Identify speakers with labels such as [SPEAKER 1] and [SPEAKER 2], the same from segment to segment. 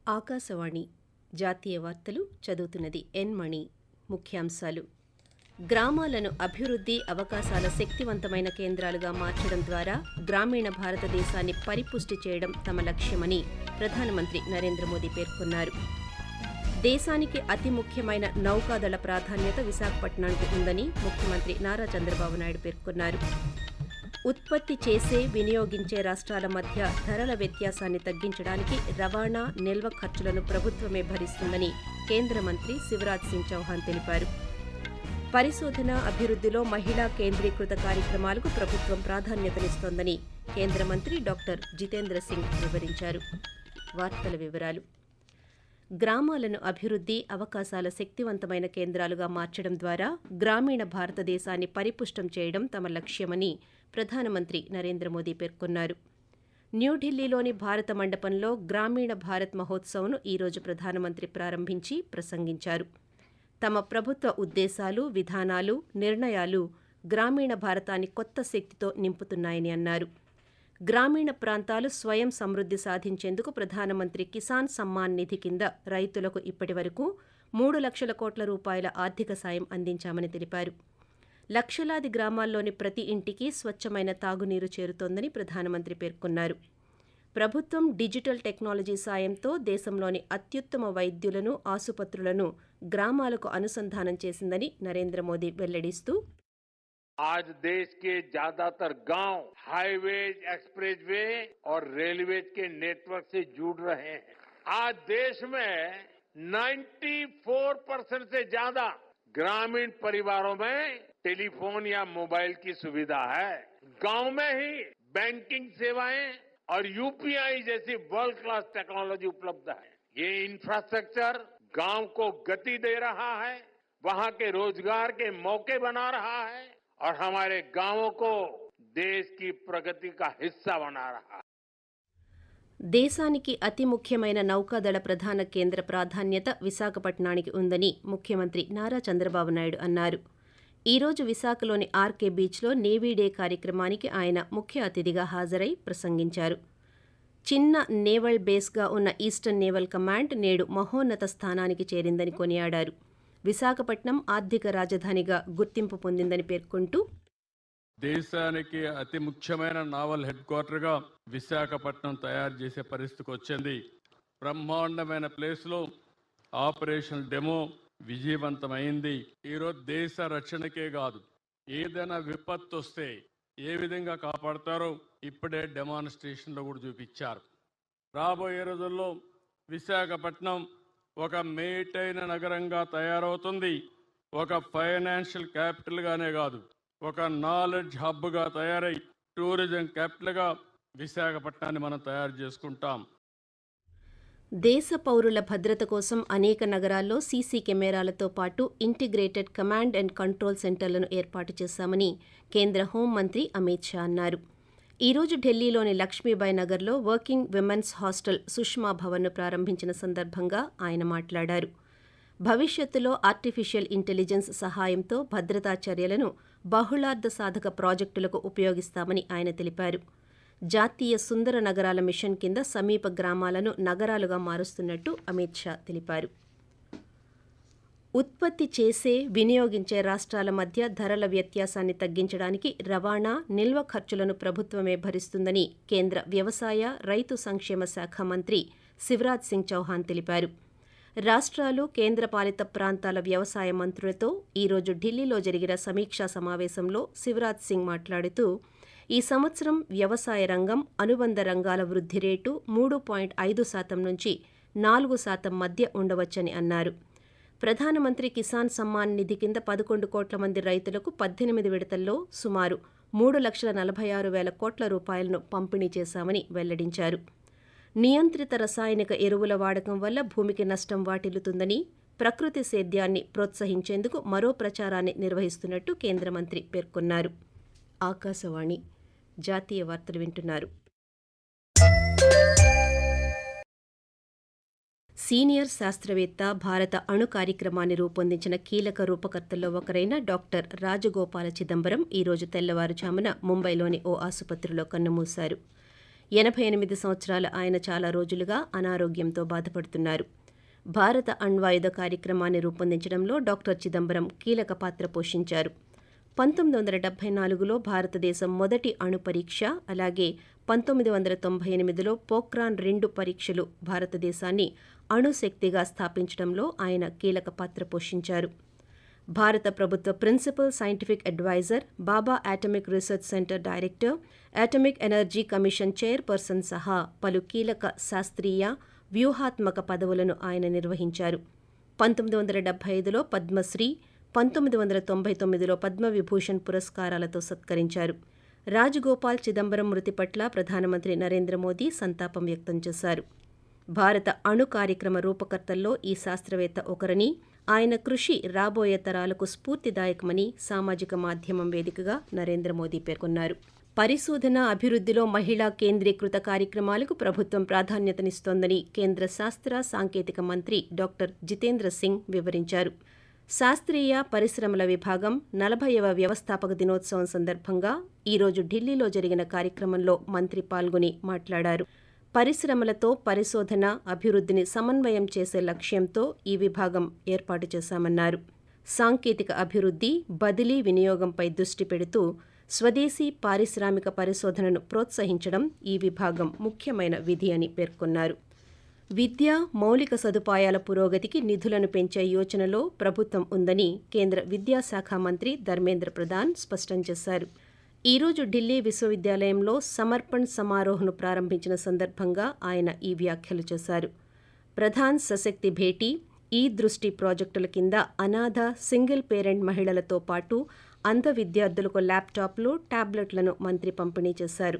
[SPEAKER 1] ఆకాశవాణి జాతీయ వార్తలు చదువుతున్నది ఎన్ మణి. ముఖ్యాంశాలు: గ్రామాలను అభివృద్ధి అవకాశాల శక్తివంతమైన కేంద్రాలుగా మార్చడం ద్వారా గ్రామీణ భారతదేశాన్ని పరిపుష్టి చేయడం తమ లక్ష్యమని ప్రధానమంత్రి నరేంద్ర మోదీ పేర్కొన్నారు. దేశానికి అతి ముఖ్యమైన నౌకాదళ ప్రాధాన్యత విశాఖపట్నానికి ఉందని ముఖ్యమంత్రి నారా చంద్రబాబు నాయుడు పేర్కొన్నారు. ఉత్పత్తి చేసే, వినియోగించే రాష్ట్రాల మధ్య ధరల వ్యత్యాసాన్ని తగ్గించడానికి రవాణా, నిల్వ ఖర్చులను ప్రభుత్వమే భరిస్తుందని కేంద్ర మంత్రి శివరాజ్ సింగ్ చౌహాన్ తెలిపారు. పరిశోధన, అభివృద్ధిలో మహిళా కేంద్రీకృత కార్యక్రమాలకు ప్రభుత్వం ప్రాధాన్యతనిస్తోందని కేంద్ర మంత్రి డాక్టర్ జితేంద్ర సింగ్ వివరించారు. వార్తల వివరాలు: గ్రామాలను అభివృద్ధి అవకాశాల శక్తివంతమైన కేంద్రాలుగా మార్చడం ద్వారా గ్రామీణ భారతదేశాన్ని పరిపుష్టం చేయడం తమ లక్ష్యమని ప్రధానమంత్రి నరేంద్ర మోదీ పేర్కొన్నారు. న్యూఢిల్లీలోని భారత మండపంలో గ్రామీణ భారత్ మహోత్సవ్ను ఈరోజు ప్రధానమంత్రి ప్రారంభించి ప్రసంగించారు. తమ ప్రభుత్వ ఉద్దేశాలు, విధానాలు, నిర్ణయాలు గ్రామీణ భారతాన్ని కొత్త శక్తితో నింపుతున్నాయని అన్నారు. గ్రామీణ ప్రాంతాలు స్వయం సమృద్ధి సాధించేందుకు ప్రధానమంత్రి కిసాన్ సమ్మాన్ నిధి కింద రైతులకు ఇప్పటివరకు 3 లక్షల కోట్ల రూపాయల ఆర్థిక సాయం అందించామని తెలిపారు. లక్షలాది గ్రామాల్లోని ప్రతి ఇంటికి స్వచ్ఛమైన తాగునీరు చేరుతోందని ప్రధానమంత్రి పేర్కొన్నారు. ప్రభుత్వం డిజిటల్ టెక్నాలజీ సాయంతో దేశంలోని అత్యుత్తమ వైద్యులను, ఆసుపత్రులను గ్రామాలకు అనుసంధానం చేసిందని నరేంద్ర మోదీ వెల్లడిస్తూ,
[SPEAKER 2] आज देश के ज्यादातर गांव हाईवेज, एक्सप्रेसवे और रेलवेज के नेटवर्क से जुड़ रहे हैं। आज देश में 94% से ज्यादा ग्रामीण परिवारों में टेलीफोन या मोबाइल की सुविधा है। गांव में ही बैंकिंग सेवाएं और यूपीआई जैसी वर्ल्ड क्लास टेक्नोलॉजी उपलब्ध है। ये इंफ्रास्ट्रक्चर गांव को गति दे रहा है, वहां के रोजगार के मौके बना रहा है और हमारे गांवों को देश की प्रगति का हिस्सा बना रहा है.
[SPEAKER 1] దేశానికి అతి ముఖ్యమైన నౌకాదళ ప్రధాన కేంద్ర ప్రాధాన్యత విశాఖపట్నానికి ఉందని ముఖ్యమంత్రి నారా చంద్రబాబు నాయుడు అన్నారు. ఈరోజు విశాఖలోని ఆర్కే బీచ్లో నేవీ డే కార్యక్రమానికి ఆయన ముఖ్య అతిథిగా హాజరై ప్రసంగించారు. చిన్న నేవల్ బేస్గా ఉన్న ఈస్టర్న్ నేవల్ కమాండ్ నేడు మహోన్నత స్థానానికి చేరిందని కొనియాడారు. విశాఖపట్నం ఆర్థిక రాజధానిగా గుర్తింపు పొందిందని పేర్కొంటూ,
[SPEAKER 3] దేశానికి అతి ముఖ్యమైన నావల్ హెడ్ క్వార్టర్గా విశాఖపట్నం తయారు చేసే పరిస్థితికి వచ్చింది. బ్రహ్మాండమైన ప్లేస్లో ఆపరేషన్ డెమో విజయవంతమైంది. ఈరోజు దేశ రక్షణకే కాదు, ఏదైనా విపత్తు వస్తే ఏ విధంగా కాపాడతారో ఇప్పుడే డెమాన్స్ట్రేషన్లో కూడా చూపించారు. రాబోయే రోజుల్లో విశాఖపట్నం ఒక మేటైన నగరంగా తయారవుతుంది. ఒక ఫైనాన్షియల్ క్యాపిటల్గానే కాదు, ఒక నాలెడ్జ్ హబ్గా తయారై టూరిజం క్యాపిటల్గా విశాఖపట్నాన్ని మనం తయారు చేసుకుంటాం.
[SPEAKER 1] దేశ పౌరుల భద్రత కోసం అనేక నగరాల్లో సీసీ కెమెరాలతో పాటు ఇంటిగ్రేటెడ్ కమాండ్ అండ్ కంట్రోల్ సెంటర్లను ఏర్పాటు చేశామని కేంద్ర హోంమంత్రి అమిత్ షా అన్నారు. ఈరోజు ఢిల్లీలోని లక్ష్మీబాయి నగర్లో వర్కింగ్ విమెన్స్ హాస్టల్ సుష్మా భవన్ను ప్రారంభించిన సందర్భంగా ఆయన మాట్లాడారు. భవిష్యత్తులో ఆర్టిఫిషియల్ ఇంటెలిజెన్స్ సహాయంతో భద్రతా చర్యలను బహుళార్థ సాధక ప్రాజెక్టులకు ఉపయోగిస్తామని ఆయన తెలిపారు. జాతీయ సుందర నగరాల మిషన్ కింద సమీప గ్రామాలను నగరాలుగా మారుస్తున్నట్టు అమిత్ షా తెలిపారు. ఉత్పత్తి చేసే, వినియోగించే రాష్ట్రాల మధ్య ధరల వ్యత్యాసాన్ని తగ్గించడానికి రవాణా, నిల్వ ఖర్చులను ప్రభుత్వమే భరిస్తుందని కేంద్ర వ్యవసాయ, రైతు సంక్షేమ శాఖ మంత్రి శివరాజ్ సింగ్ చౌహాన్ తెలిపారు. రాష్ట్రాలు, కేంద్రపాలిత ప్రాంతాల వ్యవసాయ మంత్రులతో ఈరోజు ఢిల్లీలో జరిగిన సమీక్షా సమావేశంలో శివరాజ్ సింగ్ మాట్లాడుతూ, ఈ సంవత్సరం వ్యవసాయ రంగం అనుబంధ రంగాల వృద్ధి రేటు 3.5% నుంచి 4% మధ్య ఉండవచ్చని అన్నారు. ప్రధానమంత్రి కిసాన్ సమ్మాన్ నిధి కింద 11 కోట్ల మంది రైతులకు 18 విడతల్లో సుమారు 3,46,000 కోట్ల రూపాయలను పంపిణీ చేశామని వెల్లడించారు. నియంత్రిత రసాయనిక ఎరువుల వాడకం వల్ల భూమికి నష్టం వాటిల్లుతుందని, ప్రకృతి సేద్యాన్ని ప్రోత్సహించేందుకు మరో ప్రచారాన్ని నిర్వహిస్తున్నట్టు కేంద్ర మంత్రి పేర్కొన్నారు. ఆకాశవాణి జాతీయ వార్తలు వింటున్నారు. సీనియర్ శాస్త్రవేత్త, భారత అణు కార్యక్రమాన్ని రూపొందించిన కీలక రూపకర్తల్లో ఒకరైన డాక్టర్ రాజగోపాల చిదంబరం ఈరోజు తెల్లవారుజామున ముంబైలోని ఓ ఆసుపత్రిలో కన్నుమూశారు. 88 సంవత్సరాల ఆయన చాలా రోజులుగా అనారోగ్యంతో బాధపడుతున్నారు. భారత అణ్వాయుధ కార్యక్రమాన్ని రూపొందించడంలో డాక్టర్ చిదంబరం కీలక పాత్ర పోషించారు. 1974లో భారతదేశం మొదటి అణు పరీక్ష, అలాగే 1998లో పోఖ్రాన్ 2 పరీక్షలు భారతదేశాన్ని అణుశక్తిగా స్థాపించడంలో ఆయన కీలక పాత్ర పోషించారు. భారత ప్రభుత్వ principal scientific adviser, Bhabha atomic research centre director, atomic energy commission chairperson సహా పలు కీలక శాస్త్రీయ, వ్యూహాత్మక పదవులను ఆయన నిర్వహించారు. 1975లో పద్మశ్రీ, 1999లో పద్మవిభూషణ్ పురస్కారాలతో సత్కరించారు. రాజగోపాల్ చిదంబరం మృతి పట్ల ప్రధానమంత్రి నరేంద్ర మోదీ సంతాపం వ్యక్తం చేశారు. భారత అణు కార్యక్రమ రూపకర్తల్లో ఈ శాస్త్రవేత్త ఒకరని, ఆయన కృషి రాబోయే తరాలకు స్ఫూర్తిదాయకమని సామాజిక మాధ్యమం వేదికగా నరేంద్ర మోదీ పేర్కొన్నారు. పరిశోధన, అభివృద్ధిలో మహిళా కేంద్రీకృత కార్యక్రమాలకు ప్రభుత్వం ప్రాధాన్యతనిస్తోందని కేంద్ర శాస్త్ర సాంకేతిక మంత్రి డాక్టర్ జితేంద్ర సింగ్ వివరించారు. శాస్త్రీయ పరిశ్రమల విభాగం 40వ వ్యవస్థాపక దినోత్సవం సందర్భంగా ఈరోజు ఢిల్లీలో జరిగిన కార్యక్రమంలో మంత్రి పాల్గొని మాట్లాడారు. పరిశ్రమలతో పరిశోధన, అభివృద్ధిని సమన్వయం చేసే లక్ష్యంతో ఈ విభాగం ఏర్పాటు చేశామన్నారు. సాంకేతిక అభివృద్ధి, బదిలీ, వినియోగంపై దృష్టి పెడుతూ స్వదేశీ పారిశ్రామిక పరిశోధనను ప్రోత్సహించడం ఈ విభాగం ముఖ్యమైన విధి అని పేర్కొన్నారు. విద్య, మౌలిక సదుపాయాల పురోగతికి నిధులను పెంచే యోచనలో ప్రభుత్వం ఉందని కేంద్ర విద్యాశాఖ మంత్రి ధర్మేంద్ర ప్రధాన్ స్పష్టం చేశారు. ఈరోజు ఢిల్లీ విశ్వవిద్యాలయంలో సమర్పణ్ సమారోహ్ను ప్రారంభించిన సందర్భంగా ఆయన ఈ వ్యాఖ్యలు చేశారు. ప్రధాన్ సశక్తి భేటీ, ఈ దృష్టి ప్రాజెక్టుల కింద అనాథ, సింగిల్ పేరెంట్ మహిళలతో పాటు అంధ విద్యార్థులకు ల్యాప్టాప్లు, టాబ్లెట్లను మంత్రి పంపిణీ చేశారు.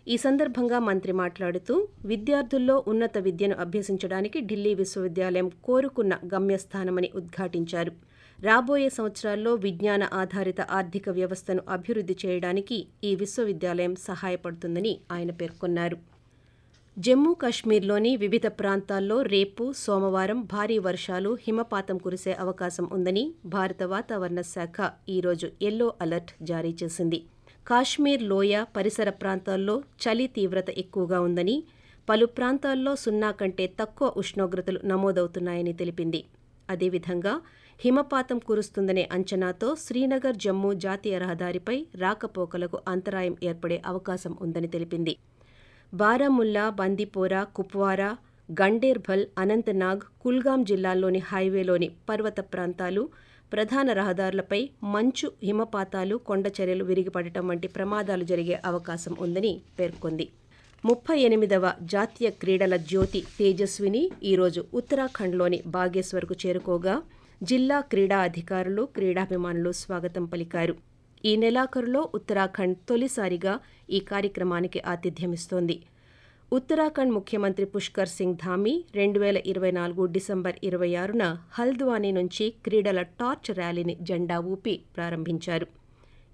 [SPEAKER 1] ఈ సందర్భంగా మంత్రి మాట్లాడుతూ, విద్యార్థుల్లో ఉన్నత విద్యను అభ్యసించడానికి ఢిల్లీ విశ్వవిద్యాలయం కోరుకున్న గమ్యస్థానమని ఉద్ఘాటించారు. రాబోయే సంవత్సరాల్లో విజ్ఞాన ఆధారిత ఆర్థిక వ్యవస్థను అభివృద్ధి చేయడానికి ఈ విశ్వవిద్యాలయం సహాయపడుతుందని ఆయన పేర్కొన్నారు. జమ్మూ కాశ్మీర్లోని వివిధ ప్రాంతాల్లో రేపు, సోమవారం భారీ వర్షాలు, హిమపాతం కురిసే అవకాశం ఉందని భారత వాతావరణ శాఖ ఈరోజు యెల్లో అలర్ట్ జారీ చేసింది. కాశ్మీర్ లోయ పరిసర ప్రాంతాల్లో చలి తీవ్రత ఎక్కువగా ఉందని, పలు ప్రాంతాల్లో 0 కంటే తక్కువ ఉష్ణోగ్రతలు నమోదవుతున్నాయని తెలిపింది. అదేవిధంగా హిమపాతం కురుస్తుందనే అంచనాతో శ్రీనగర్ జమ్మూ జాతీయ రహదారిపై రాకపోకలకు అంతరాయం ఏర్పడే అవకాశం ఉందని తెలిపింది. బారాముల్లా, బందీపోరా, కుప్వారా, గండేర్బల్, అనంతనాగ్, కుల్గాం జిల్లాల్లోని హైవేలోని పర్వత ప్రాంతాలు, ప్రధాన రహదారులపై మంచు, హిమపాతాలు, కొండచర్యలు విరిగిపడటం వంటి ప్రమాదాలు జరిగే అవకాశం ఉందని పేర్కొంది. 38వ జాతీయ క్రీడల జ్యోతి తేజస్విని ఈరోజు ఉత్తరాఖండ్లోని బాగేశ్వర్కు చేరుకోగా జిల్లా క్రీడా అధికారులు, క్రీడాభిమానులు స్వాగతం పలికారు. ఈ నెలాఖరులో ఉత్తరాఖండ్ తొలిసారిగా ఈ కార్యక్రమానికి ఆతిథ్యమిస్తోంది. ఉత్తరాఖండ్ ముఖ్యమంత్రి పుష్కర్ సింగ్ ధామీ 2024 డిసెంబర్ 26న హల్ద్వానీ నుంచి క్రీడల టార్చ్ ర్యాలీని జెండా ఊపి ప్రారంభించారు.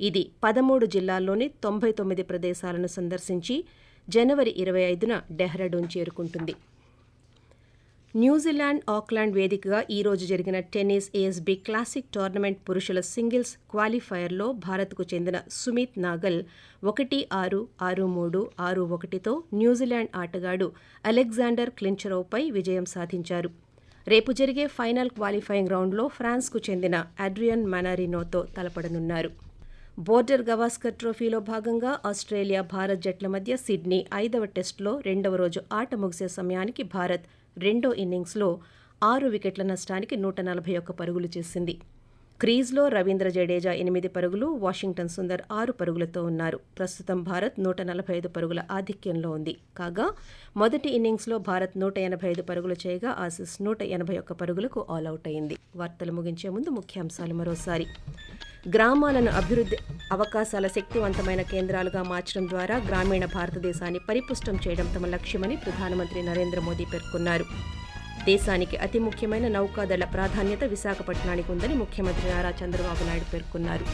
[SPEAKER 1] ఇది 13 జిల్లాల్లోని 99 ప్రదేశాలను సందర్శించి జనవరి 25న డెహ్రాడూన్ చేరుకుంటుంది. న్యూజిలాండ్ ఆక్లాండ్ వేదికగా ఈరోజు జరిగిన టెన్నిస్ ఏఎస్బీ క్లాసిక్ టోర్నమెంట్ పురుషుల సింగిల్స్ క్వాలిఫైయర్లో భారత్కు చెందిన సుమిత్ నాగల్ 1-6, 6-3, 6-1తో న్యూజిలాండ్ ఆటగాడు అలెగ్జాండర్ క్లించరోవ్పై విజయం సాధించారు. రేపు జరిగే ఫైనల్ క్వాలిఫైయింగ్ రౌండ్లో ఫ్రాన్స్కు చెందిన అడ్రియన్ మనారినోతో తలపడనున్నారు. బోర్డర్ గవాస్కర్ ట్రోఫీలో భాగంగా ఆస్ట్రేలియా, భారత్ జట్ల మధ్య సిడ్నీ 5వ టెస్టులో 2వ రోజు ఆట ముగిసే సమయానికి భారత్ రెండో ఇన్నింగ్స్లో 6 వికెట్ల నష్టానికి 141 పరుగులు చేసింది. క్రీజ్లో రవీంద్ర జడేజా 8 పరుగులు, వాషింగ్టన్ సుందర్ 6 పరుగులతో ఉన్నారు. ప్రస్తుతం భారత్ 145 పరుగుల ఆధిక్యంలో ఉంది. కాగా మొదటి ఇన్నింగ్స్లో భారత్ 185 పరుగులు చేయగా ఆసీస్ 181 పరుగులకు ఆలౌట్ అయింది. వార్తలు ముగించే ముందు ముఖ్యాంశాలు మరోసారి. గ్రామాలను అభివృద్ధి అవకాశాల శక్తివంతమైన కేంద్రాలుగా మార్చడం ద్వారా గ్రామీణ భారతదేశాన్ని పరిపుష్టం చేయడం తమ లక్ష్యమని ప్రధానమంత్రి నరేంద్ర మోదీ పేర్కొన్నారు. దేశానికి అతి ముఖ్యమైన నౌకాదళ ప్రాధాన్యత విశాఖపట్నానికి ఉందని ముఖ్యమంత్రి నారా చంద్రబాబు నాయుడు పేర్కొన్నారు.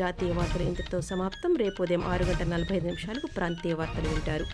[SPEAKER 1] జాతీయ వార్తలు ఇంతటితో సమాప్తం. రేపు ఉదయం 6:45 ప్రాంతీయ వార్తలు వింటారు.